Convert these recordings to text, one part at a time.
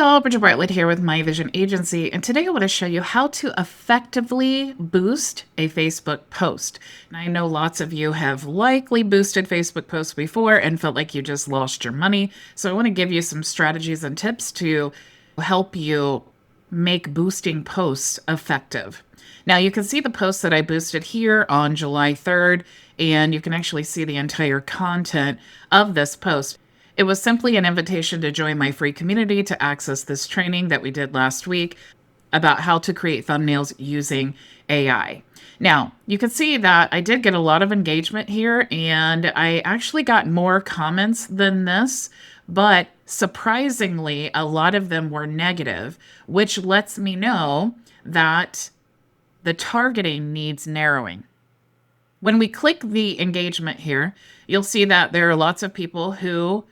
y'all, Bridget Bartlett here with My Vision Agency, and today I want to show you how to effectively boost a Facebook post. Now, I know lots of you have likely boosted Facebook posts before and felt like you just lost your money, so I want to give you some strategies and tips to help you make boosting posts effective. Now, you can see the post that I boosted here on July 3rd, and you can actually see the entire content of this post. It was simply an invitation to join my free community to access this training that we did last week about how to create thumbnails using AI. Now, you can see that I did get a lot of engagement here, and I actually got more comments than this, but surprisingly, a lot of them were negative, which lets me know that the targeting needs narrowing. When we click the engagement here, you'll see that there are lots of people who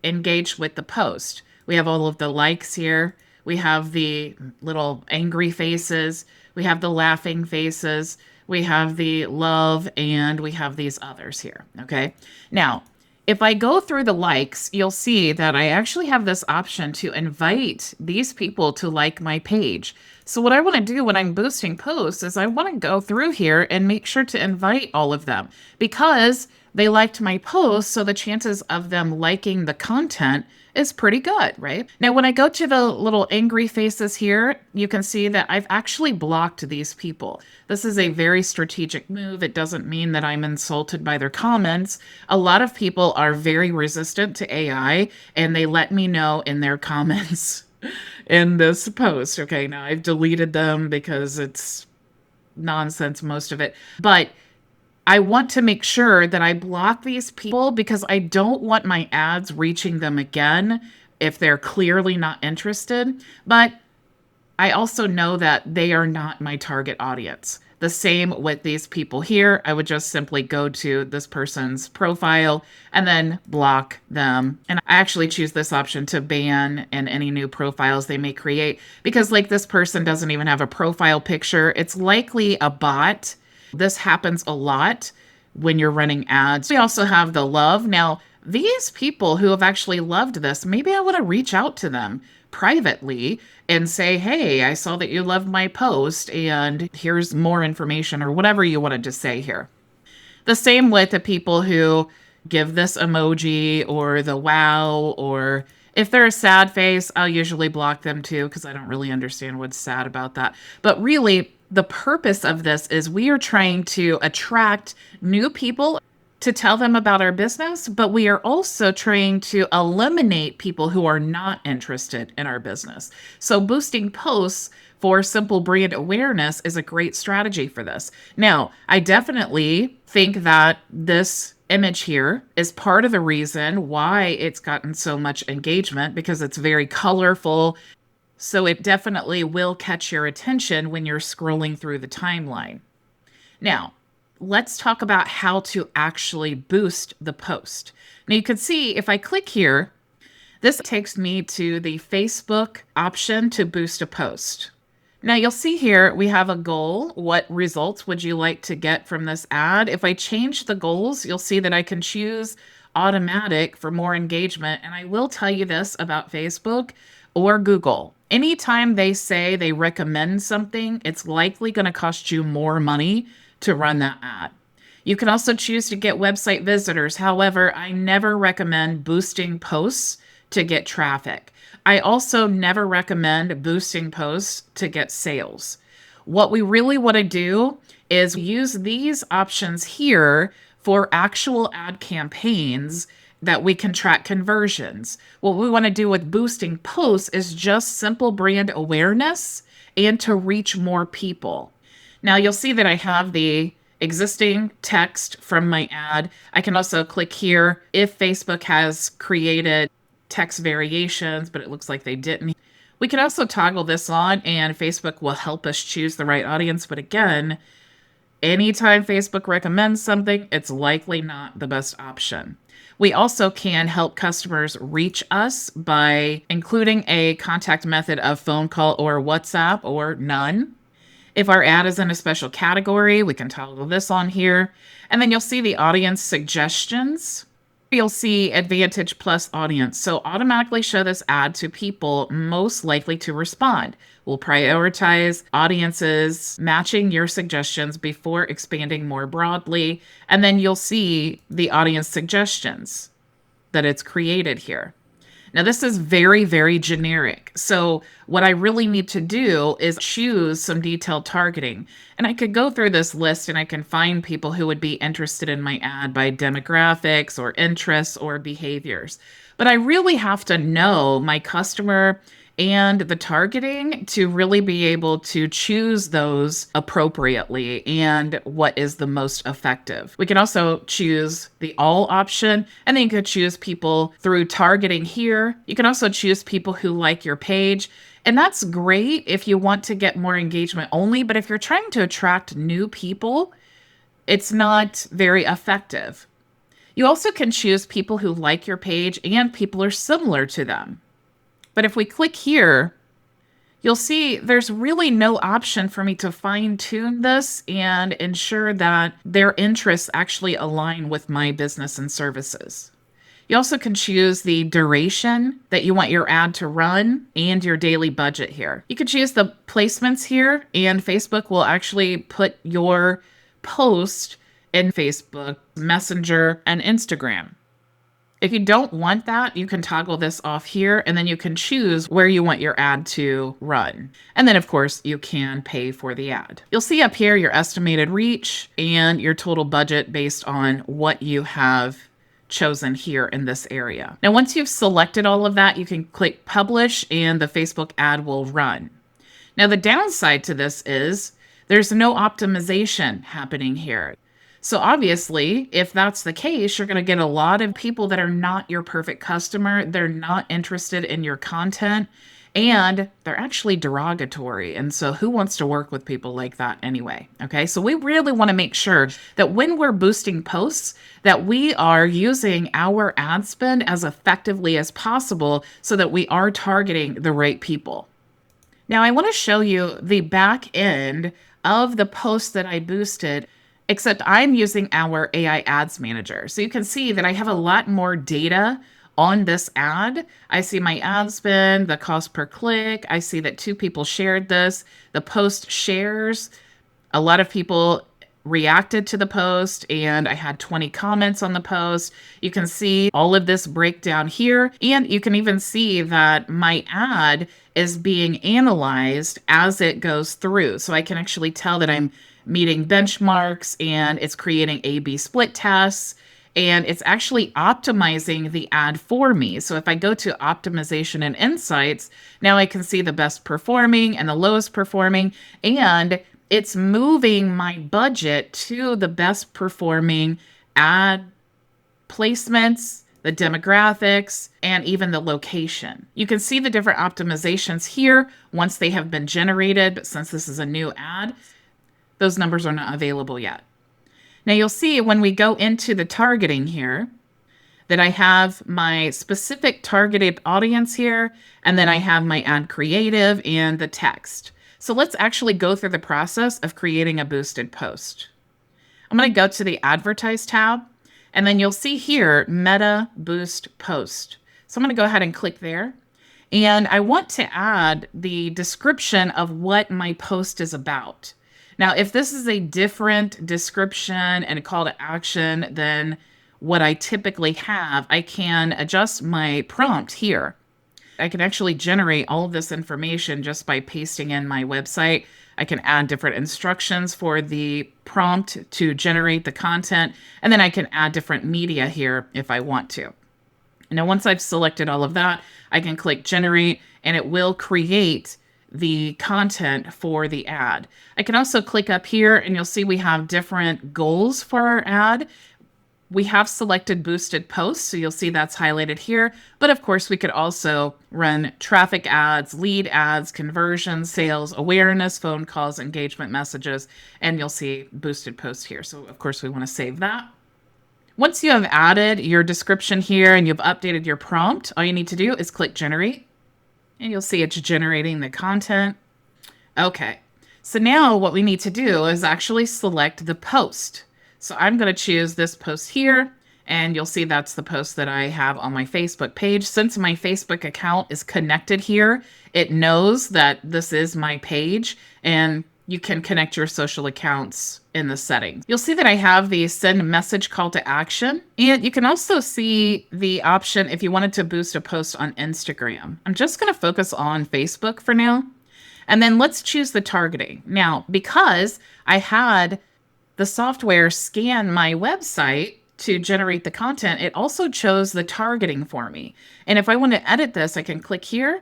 engage with the post. We have all of the likes here. We have the little angry faces. We have the laughing faces. We have the love, and we have these others here. Okay. Now, if I go through the likes, you'll see that I actually have this option to invite these people to like my page. So what I want to do when I'm boosting posts is I want to go through here and make sure to invite all of them because they liked my post, so the chances of them liking the content is pretty good, right? Now, when I go to the little angry faces here, you can see that I've actually blocked these people. This is a very strategic move. It doesn't mean that I'm insulted by their comments. A lot of people are very resistant to AI, and they let me know in their comments in this post. Okay, now I've deleted them because it's nonsense, most of it. But I want to make sure that I block these people because I don't want my ads reaching them again if they're clearly not interested. But I also know that they are not my target audience. The same with these people here. I would just simply go to this person's profile and then block them. And I actually choose this option to ban in any new profiles they may create because like this person doesn't even have a profile picture. It's likely a bot. This happens a lot when you're running ads. We also have the love. Now, these people who have actually loved this, maybe I want to reach out to them privately and say, hey, I saw that you loved my post and here's more information or whatever you wanted to say here. The same with the people who give this emoji or the wow, or if they're a sad face, I'll usually block them too because I don't really understand what's sad about that. But really, the purpose of this is we are trying to attract new people to tell them about our business, but we are also trying to eliminate people who are not interested in our business. So boosting posts for simple brand awareness is a great strategy for this. Now, I definitely think that this image here is part of the reason why it's gotten so much engagement because it's very colorful. So it definitely will catch your attention when you're scrolling through the timeline. Now, let's talk about how to actually boost the post. Now you can see if I click here, this takes me to the Facebook option to boost a post. Now you'll see here we have a goal. What results would you like to get from this ad? If I change the goals, you'll see that I can choose automatic for more engagement. And I will tell you this about Facebook or Google. Anytime they say they recommend something, it's likely going to cost you more money to run that ad. You can also choose to get website visitors. However, I never recommend boosting posts to get traffic. I also never recommend boosting posts to get sales. What we really want to do is use these options here for actual ad campaigns that we can track conversions. What we want to do with boosting posts is just simple brand awareness and to reach more people. Now you'll see that I have the existing text from my ad. I can also click here if Facebook has created text variations, but it looks like they didn't. We can also toggle this on and Facebook will help us choose the right audience. But again, anytime Facebook recommends something, it's likely not the best option. We also can help customers reach us by including a contact method of phone call or WhatsApp or none. If our ad is in a special category, we can toggle this on here. And then you'll see the audience suggestions. You'll see Advantage Plus Audience. So automatically show this ad to people most likely to respond. We'll prioritize audiences matching your suggestions before expanding more broadly. And then you'll see the audience suggestions that it's created here. Now, this is very, very generic. So what I really need to do is choose some detailed targeting. And I could go through this list and I can find people who would be interested in my ad by demographics or interests or behaviors. But I really have to know my customer and the targeting to really be able to choose those appropriately and what is the most effective. We can also choose the all option, and then you could choose people through targeting here. You can also choose people who like your page. And that's great if you want to get more engagement only, but if you're trying to attract new people, it's not very effective. You also can choose people who like your page and people are similar to them. But if we click here, you'll see there's really no option for me to fine tune this and ensure that their interests actually align with my business and services. You also can choose the duration that you want your ad to run and your daily budget here. You can choose the placements here, and Facebook will actually put your post in Facebook, Messenger, and Instagram. If you don't want that, you can toggle this off here, and then you can choose where you want your ad to run. And then, of course, you can pay for the ad. You'll see up here your estimated reach and your total budget based on what you have chosen here in this area. Now, once you've selected all of that, you can click publish and the Facebook ad will run. Now, the downside to this is there's no optimization happening here. So obviously, if that's the case, you're going to get a lot of people that are not your perfect customer. They're not interested in your content, and they're actually derogatory. And so who wants to work with people like that anyway? Okay, so we really want to make sure that when we're boosting posts, that we are using our ad spend as effectively as possible so that we are targeting the right people. Now, I want to show you the back end of the post that I boosted, except I'm using our AI Ads Manager. So you can see that I have a lot more data on this ad. I see my ad spend, the cost per click. I see that 2 people shared this, the post shares. A lot of people reacted to the post, and I had 20 comments on the post. You can see all of this breakdown here, and you can even see that my ad is being analyzed as it goes through. So I can actually tell that I'm meeting benchmarks, and it's creating A/B split tests, and it's actually optimizing the ad for me. So if I go to optimization and insights, now I can see the best performing and the lowest performing, and it's moving my budget to the best performing ad placements, the demographics, and even the location. You can see the different optimizations here once they have been generated, but since this is a new ad, those numbers are not available yet. Now you'll see when we go into the targeting here that I have my specific targeted audience here, and then I have my ad creative and the text. So let's actually go through the process of creating a boosted post. I'm going to go to the Advertise tab, and then you'll see here Meta Boost Post. So I'm going to go ahead and click there. And I want to add the description of what my post is about. Now, if this is a different description and a call to action than what I typically have, I can adjust my prompt here. I can actually generate all of this information just by pasting in my website. I can add different instructions for the prompt to generate the content, and then I can add different media here if I want to. Now, once I've selected all of that, I can click generate, and it will create the content for the ad. I can also click up here, and you'll see we have different goals for our ad. We have selected boosted posts, so you'll see that's highlighted here. But of course, we could also run traffic ads, lead ads, conversions, sales, awareness, phone calls, engagement messages, and you'll see boosted posts here. So of course, we want to save that. Once you have added your description here and you've updated your prompt, all you need to do is click generate, and you'll see it's generating the content. Okay, so now what we need to do is actually select the post. So I'm going to choose this post here, And you'll see that's the post that I have on my Facebook page. Since my Facebook account is connected here, it knows that this is my page, and you can connect your social accounts in the settings. You'll see that I have the send message call to action, and you can also see the option if you wanted to boost a post on Instagram. I'm just going to focus on Facebook for now. And then let's choose the targeting. Now, because I had the software scan my website to generate the content, it also chose the targeting for me. And if I want to edit this, I can click here.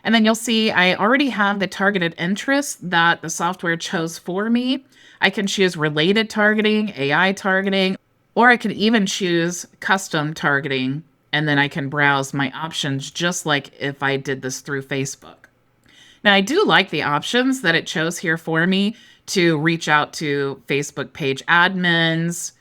And then you'll see I already have the targeted interests that the software chose for me. I can choose related targeting, AI targeting, or I can even choose custom targeting. And then I can browse my options just like if I did this through Facebook. Now, I do like the options that it chose here for me to reach out to Facebook page admins,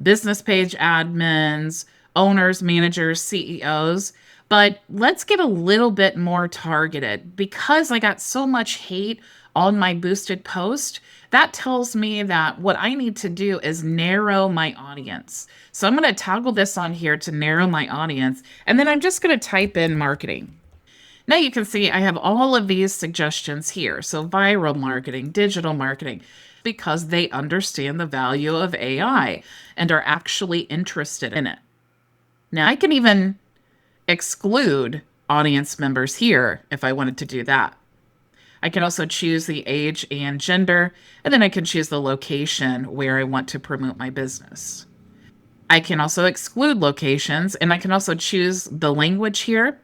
business page admins, owners, managers, CEOs. But let's get a little bit more targeted. Because I got so much hate on my boosted post, that tells me that what I need to do is narrow my audience. So I'm going to toggle this on here to narrow my audience. And then I'm just going to type in marketing. Now you can see I have all of these suggestions here. So viral marketing, digital marketing, because they understand the value of AI and are actually interested in it. Now I can even exclude audience members here if I wanted to do that. I can also choose the age and gender, and then I can choose the location where I want to promote my business. I can also exclude locations, and I can also choose the language here.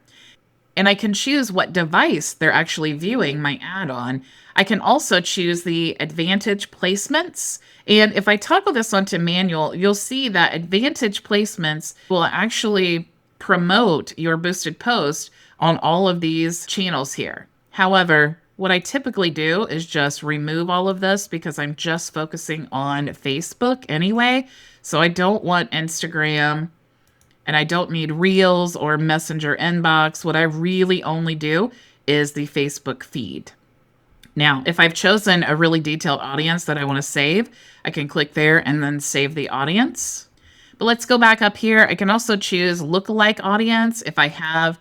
And I can choose what device they're actually viewing my ad on. I can also choose the advantage placements. And if I toggle this onto manual, you'll see that advantage placements will actually promote your boosted post on all of these channels here. However, what I typically do is just remove all of this because I'm just focusing on Facebook anyway. So I don't want Instagram, and I don't need Reels or Messenger inbox. What I really only do is the Facebook feed. Now, if I've chosen a really detailed audience that I want to save, I can click there and then save the audience. But let's go back up here. I can also choose lookalike audience if I have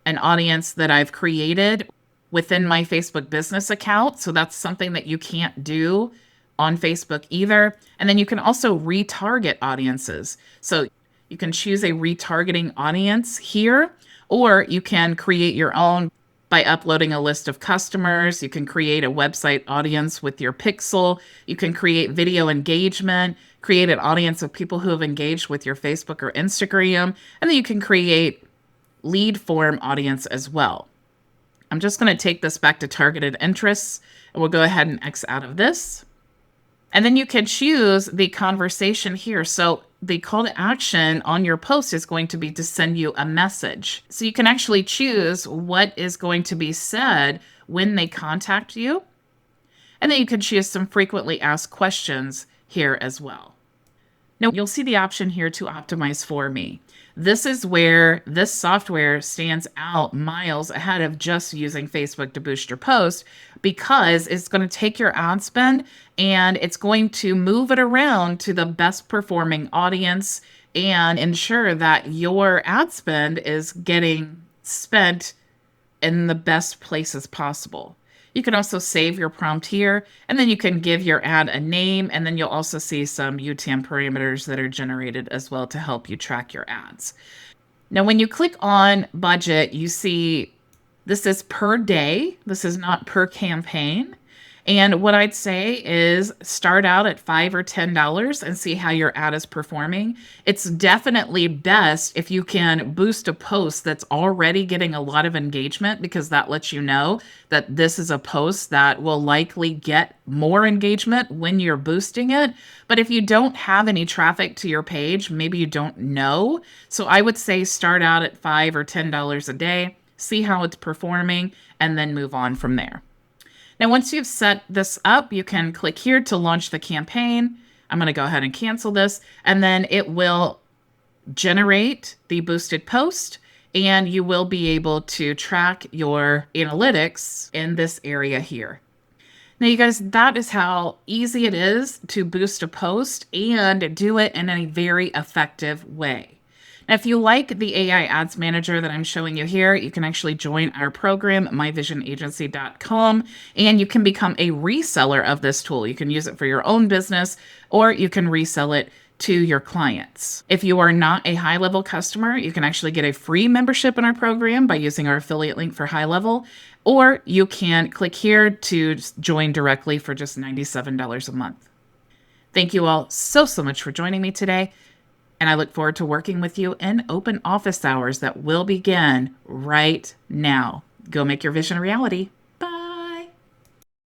an audience that I've created within my Facebook business account. So that's something that you can't do on Facebook either. And then you can also retarget audiences. So you can choose a retargeting audience here, or you can create your own by uploading a list of customers. You can create a website audience with your pixel. You can create video engagement, create an audience of people who have engaged with your Facebook or Instagram, and then you can create lead form audience as well. I'm just going to take this back to targeted interests, and we'll go ahead and X out of this. And then you can choose the conversation here. So the call to action on your post is going to be to send you a message. So you can actually choose what is going to be said when they contact you. And then you can choose some frequently asked questions here as well. Now you'll see the option here to optimize for me. This is where this software stands out miles ahead of just using Facebook to boost your post, because it's going to take your ad spend and it's going to move it around to the best performing audience and ensure that your ad spend is getting spent in the best places possible. You can also save your prompt here, and then you can give your ad a name, and then you'll also see some UTM parameters that are generated as well to help you track your ads. Now, when you click on budget, you see this is per day. This is not per campaign. And what I'd say is start out at $5 or $10 and see how your ad is performing. It's definitely best if you can boost a post that's already getting a lot of engagement, because that lets you know that this is a post that will likely get more engagement when you're boosting it. But if you don't have any traffic to your page, maybe you don't know. So I would say start out at $5 or $10 a day, see how it's performing, and then move on from there. Now, once you've set this up, you can click here to launch the campaign. I'm going to go ahead and cancel this, and then it will generate the boosted post, and you will be able to track your analytics in this area here. Now, you guys, that is how easy it is to boost a post and do it in a very effective way. Now, if you like the AI Ads Manager that I'm showing you here, you can actually join our program, myvisionagency.com, and you can become a reseller of this tool. You can use it for your own business, or you can resell it to your clients. If you are not a high level customer, you can actually get a free membership in our program by using our affiliate link for high level, or you can click here to join directly for just $97 a month. Thank you all so much for joining me today, and I look forward to working with you in open office hours that will begin right now. Go make your vision a reality.